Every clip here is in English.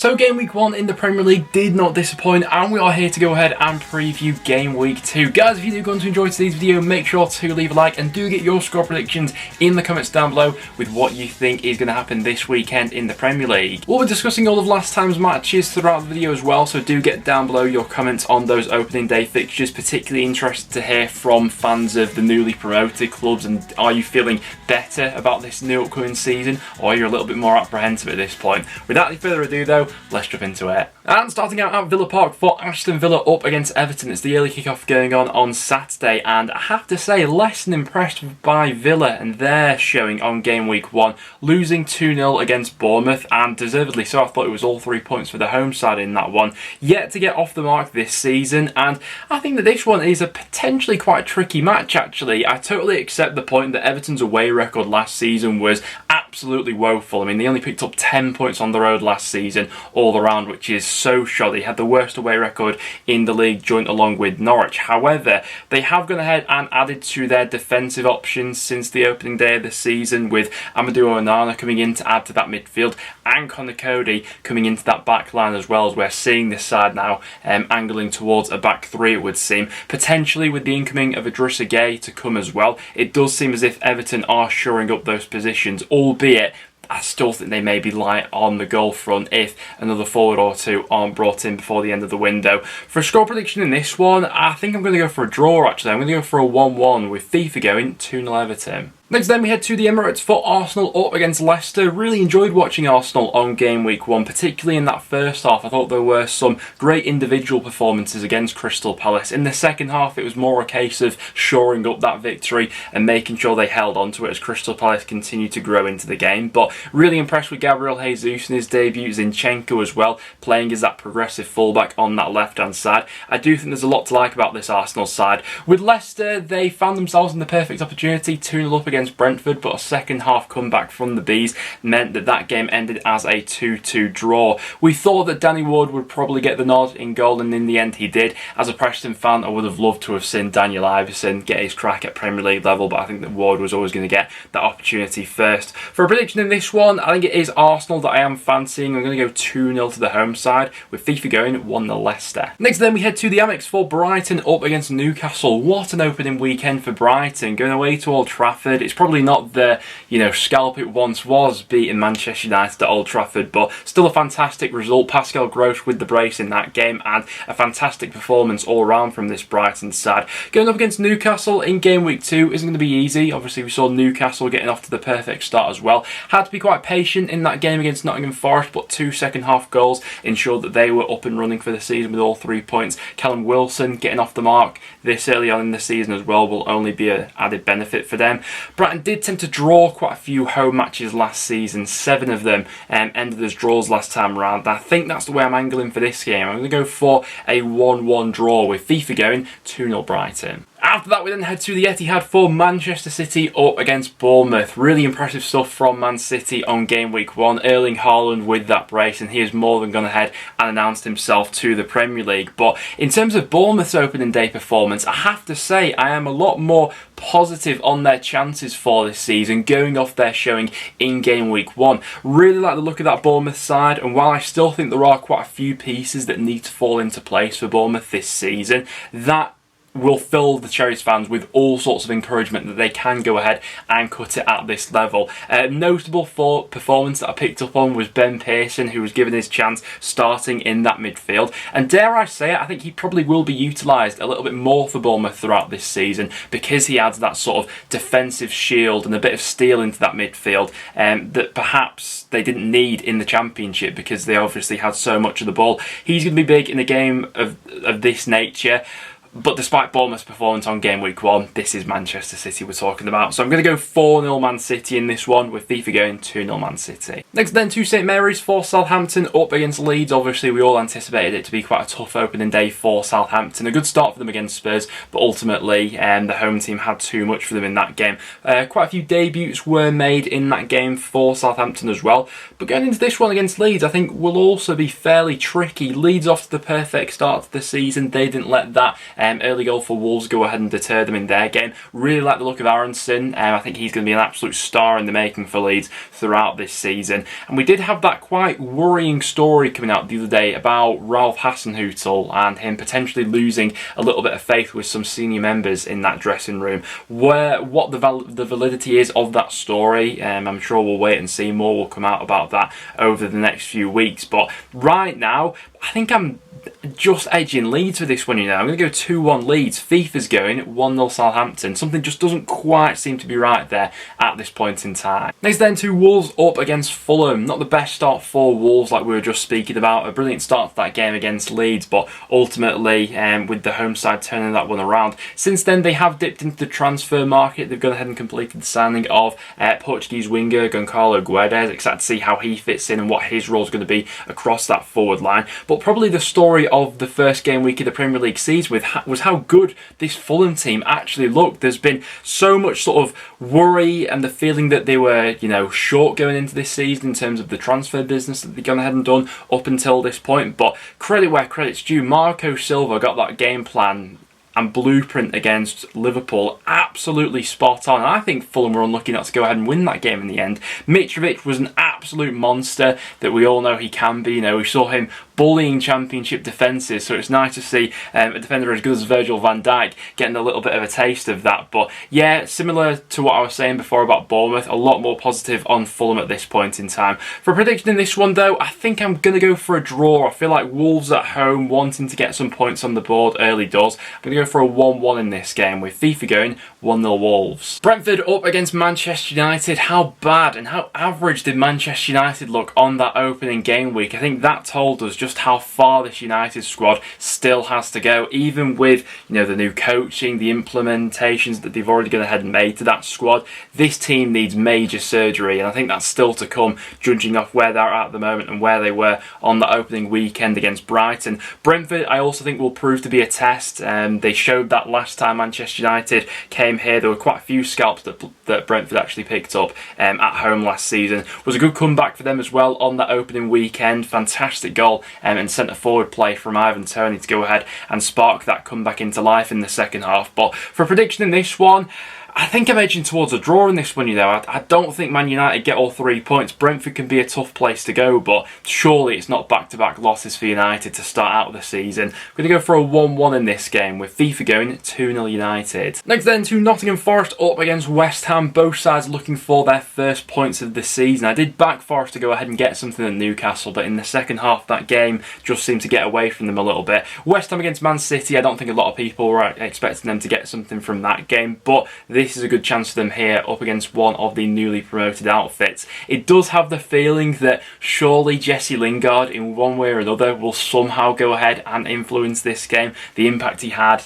So game week 1 in the Premier League did not disappoint, and we are here to go ahead and preview game week 2. Guys, if you do going to enjoy today's video, make sure to leave a like and do get your score predictions in the comments down below with what you think is going to happen this weekend in the Premier League. We'll be discussing all of last time's matches throughout the video as well, so do get down below your comments on those opening day fixtures. Particularly interested to hear from fans of the newly promoted clubs, and are you feeling better about this new upcoming season, or are you a little bit more apprehensive at this point? Without any further ado though, let's jump into it. And starting out at Villa Park for Aston Villa up against Everton. It's the early kickoff going on Saturday, and I have to say, less than impressed by Villa and their showing on game week 1, losing 2-0 against Bournemouth, and deservedly so. I thought it was all 3 points for the home side in that one. Yet to get off the mark this season, and I think that this one is a potentially quite tricky match actually. I totally accept the point that Everton's away record last season was absolutely woeful. I mean, they only picked up 10 points on the road last season all around, which is so shoddy. Had the worst away record in the league, joint along with Norwich. However, they have gone ahead and added to their defensive options since the opening day of the season, with Amadou Onana coming in to add to that midfield, and Connor Cody coming into that back line as well, as we're seeing this side now angling towards a back three, it would seem. Potentially with the incoming of Idrissa Gueye to come as well. It does seem as if Everton are shoring up those positions, albeit I still think they may be light on the goal front if another forward or two aren't brought in before the end of the window. For a score prediction in this one, I think I'm going to go for a draw actually. I'm going to go for a 1-1 with FIFA going 2-0 Everton. Next then we head to the Emirates for Arsenal up against Leicester. Really enjoyed watching Arsenal on game week 1, particularly in that first half. I thought there were some great individual performances against Crystal Palace. In the second half it was more a case of shoring up that victory and making sure they held on to it as Crystal Palace continued to grow into the game. But really impressed with Gabriel Jesus in his debut, Zinchenko as well, playing as that progressive fullback on that left hand side. I do think there's a lot to like about this Arsenal side. With Leicester, they found themselves in the perfect opportunity, 2-0 up against Brentford, but a second half comeback from the Bees meant that that game ended as a 2-2 draw. We thought that Danny Ward would probably get the nod in goal, and in the end he did. As a Preston fan, I would have loved to have seen Daniel Iverson get his crack at Premier League level, but I think that Ward was always going to get that opportunity first. For a prediction in this one, I think it is Arsenal that I am fancying. I'm going to go 2-0 to the home side, with FIFA going 1-0 Leicester. Next then we head to the Amex for Brighton up against Newcastle. What an opening weekend for Brighton, going away to Old Trafford. It's probably not the scalp it once was, beating Manchester United at Old Trafford, but still a fantastic result. Pascal Gross with the brace in that game, and a fantastic performance all round from this Brighton side. Going up against Newcastle in game week 2 isn't going to be easy. Obviously we saw Newcastle getting off to the perfect start as well. Had to be quite patient in that game against Nottingham Forest, but 2 second half goals ensured that they were up and running for the season with all 3 points. Callum Wilson getting off the mark this early on in the season as well will only be an added benefit for them. Brighton did tend to draw quite a few home matches last season, 7 of them ended as draws last time around. I think that's the way I'm angling for this game. I'm going to go for a 1-1 draw with FIFA going 2-0 Brighton. After that we then head to the Etihad for Manchester City up against Bournemouth. Really impressive stuff from Man City on game week 1. Erling Haaland with that brace, and he has more than gone ahead and announced himself to the Premier League. But in terms of Bournemouth's opening day performance, I have to say I am a lot more positive on their chances for this season, going off their showing in game week 1. Really like the look of that Bournemouth side, and while I still think there are quite a few pieces that need to fall into place for Bournemouth this season, that will fill the Cherries fans with all sorts of encouragement that they can go ahead and cut it at this level. Notable for performance that I picked up on was Ben Pearson, who was given his chance starting in that midfield, and dare I say it, I think he probably will be utilised a little bit more for Bournemouth throughout this season, because he adds that sort of defensive shield and a bit of steel into that midfield that perhaps they didn't need in the Championship, because they obviously had so much of the ball. He's going to be big in a game of this nature. But despite Bournemouth's performance on game week 1, this is Manchester City we're talking about. So I'm going to go 4-0 Man City in this one, with FIFA going 2-0 Man City. Next then to St Mary's for Southampton up against Leeds. Obviously we all anticipated it to be quite a tough opening day for Southampton. A good start for them against Spurs, but ultimately the home team had too much for them in that game. Quite a few debuts were made in that game for Southampton as well. But going into this one against Leeds, I think will also be fairly tricky. Leeds off to the perfect start to the season. They didn't let that early goal for Wolves go ahead and deter them in their game. Really like the look of Aronson. I think he's going to be an absolute star in the making for Leeds throughout this season. And we did have that quite worrying story coming out the other day about Ralph Hasenhüttl and him potentially losing a little bit of faith with some senior members in that dressing room. What the validity is of that story, I'm sure we'll wait and see. More will come out about that over the next few weeks. But right now, I think I'm just edging Leeds for this one, you know. I'm going to go 2-1 Leeds. FIFA's going 1-0 Southampton. Something just doesn't quite seem to be right there at this point in time. Next then to Wolves up against Fulham. Not the best start for Wolves like we were just speaking about. A brilliant start to that game against Leeds, but ultimately with the home side turning that one around. Since then they have dipped into the transfer market. They've gone ahead and completed the signing of Portuguese winger Goncalo Guedes. Excited to see how he fits in and what his role is going to be across that forward line. But probably the story of the first game week of the Premier League season was how good this Fulham team actually looked. There's been so much sort of worry and the feeling that they were, you know, short going into this season in terms of the transfer business that they've gone ahead and done up until this point. But credit where credit's due. Marco Silva got that game plan and blueprint against Liverpool absolutely spot on. And I think Fulham were unlucky not to go ahead and win that game in the end. Mitrovic was an absolute monster that we all know he can be. You know, we saw him bullying Championship defences, so it's nice to see a defender as good as Virgil van Dijk getting a little bit of a taste of that. But yeah, similar to what I was saying before about Bournemouth, a lot more positive on Fulham at this point in time. For a prediction in this one though, I think I'm going to go for a draw. I feel like Wolves at home wanting to get some points on the board early does. I'm going to go for a 1-1 in this game with FIFA going 1-0 Wolves. Brentford up against Manchester United. How bad and how average did Manchester United look on that opening game week? I think that told us just how far this United squad still has to go, even with, you know, the new coaching, the implementations that they've already gone ahead and made to that squad. This team needs major surgery, and I think that's still to come, judging off where they're at the moment and where they were on the opening weekend against Brighton. Brentford, I also think, will prove to be a test. They showed that last time Manchester United came here. There were quite a few scalps that Brentford actually picked up at home last season. It was a good comeback for them as well on that opening weekend. Fantastic goal and centre forward play from Ivan Toney to go ahead and spark that comeback into life in the second half. But for a prediction in this one, I think I'm edging towards a draw in this one, you know. I don't think Man United get all 3 points. Brentford can be a tough place to go, but surely it's not back-to-back losses for United to start out the season. We're going to go for a 1-1 in this game, with FIFA going 2-0 United. Next then to Nottingham Forest up against West Ham. Both sides looking for their first points of the season. I did back Forest to go ahead and get something at Newcastle, but in the second half that game just seemed to get away from them a little bit. West Ham against Man City, I don't think a lot of people were expecting them to get something from that game, but this is a good chance for them here up against one of the newly promoted outfits. It does have the feeling that surely Jesse Lingard, in one way or another, will somehow go ahead and influence this game. The impact he had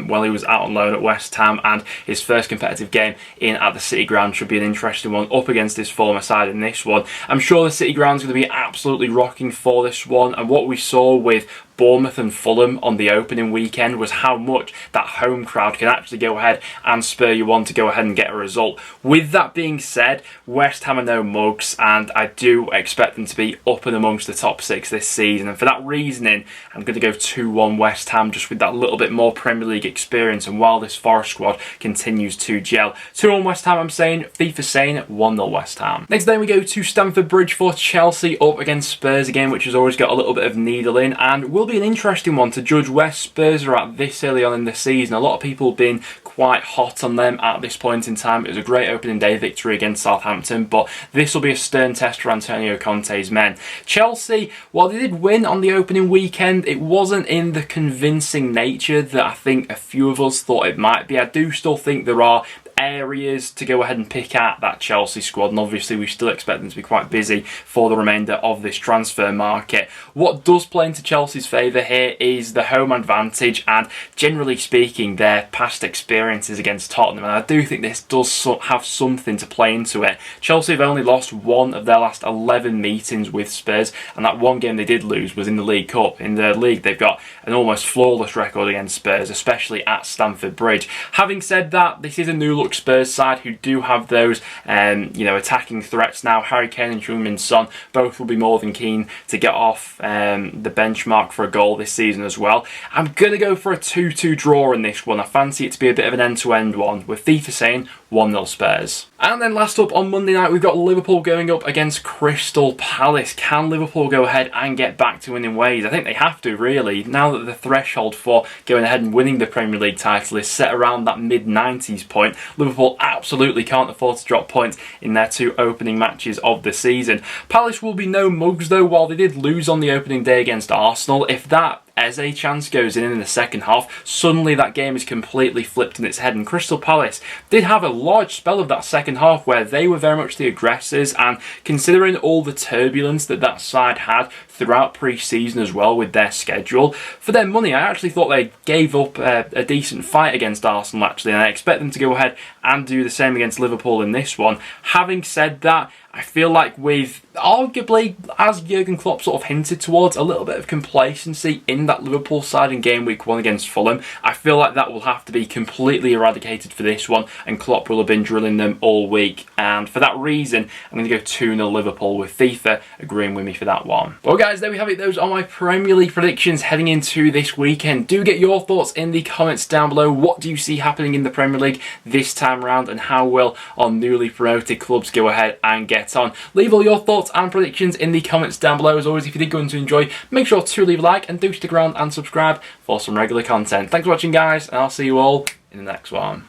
while he was out on loan at West Ham, and his first competitive game in at the City Ground should be an interesting one up against his former side in this one. I'm sure the City Ground's going to be absolutely rocking for this one, and what we saw with Bournemouth and Fulham on the opening weekend was how much that home crowd can actually go ahead and spur you on to go ahead and get a result. With that being said, West Ham are no mugs, and I do expect them to be up and amongst the top 6 this season, and for that reasoning I'm going to go 2-1 West Ham, just with that little bit more Premier League experience, and while this Forest squad continues to gel. 2-1 West Ham, I'm saying. FIFA saying 1-0 West Ham. Next then we go to Stamford Bridge for Chelsea up against Spurs again, which has always got a little bit of needle in, and will be an interesting one to judge where Spurs are at this early on in the season. A lot of people have been quite hot on them at this point in time. It was a great opening day victory against Southampton, but this will be a stern test for Antonio Conte's men. Chelsea, while they did win on the opening weekend, it wasn't in the convincing nature that I think a few of us thought it might be. I do still think there are areas to go ahead and pick at that Chelsea squad, and obviously we still expect them to be quite busy for the remainder of this transfer market. What does play into Chelsea's favour here is the home advantage and, generally speaking, their past experiences against Tottenham, and I do think this does have something to play into it. Chelsea have only lost one of their last 11 meetings with Spurs, and that one game they did lose was in the League Cup. In the league they've got an almost flawless record against Spurs, especially at Stamford Bridge. Having said that, this is a new look York Spurs side, who do have those attacking threats now. Harry Kane and Heung-min Son both will be more than keen to get off the benchmark for a goal this season as well. I'm going to go for a 2-2 draw in this one. I fancy it to be a bit of an end-to-end one, with FIFA saying 1-0 Spurs. And then last up on Monday night, we've got Liverpool going up against Crystal Palace. Can Liverpool go ahead and get back to winning ways? I think they have to, really. Now that the threshold for going ahead and winning the Premier League title is set around that mid-90s point, Liverpool absolutely can't afford to drop points in their 2 opening matches of the season. Palace will be no mugs though. While they did lose on the opening day against Arsenal, if that Eze chance goes in the second half, suddenly that game is completely flipped in its head, and Crystal Palace did have a large spell of that second half where they were very much the aggressors, and considering all the turbulence that side had throughout pre-season as well with their schedule, for their money I actually thought they gave up a decent fight against Arsenal actually, and I expect them to go ahead and do the same against Liverpool in this one. Having said that, I feel like with, arguably, as Jurgen Klopp sort of hinted towards, a little bit of complacency in that Liverpool side in game week 1 against Fulham, I feel like that will have to be completely eradicated for this one, and Klopp will have been drilling them all week. And for that reason, I'm going to go 2-0 Liverpool, with FIFA agreeing with me for that one. Well guys, there we have it. Those are my Premier League predictions heading into this weekend. Do get your thoughts in the comments down below. What do you see happening in the Premier League this time around, and how will our newly promoted clubs go ahead and get on? Leave all your thoughts and predictions in the comments down below. As always, if you did go on to enjoy, make sure to leave a like and do stick around and subscribe for some regular content. Thanks for watching guys, and I'll see you all in the next one.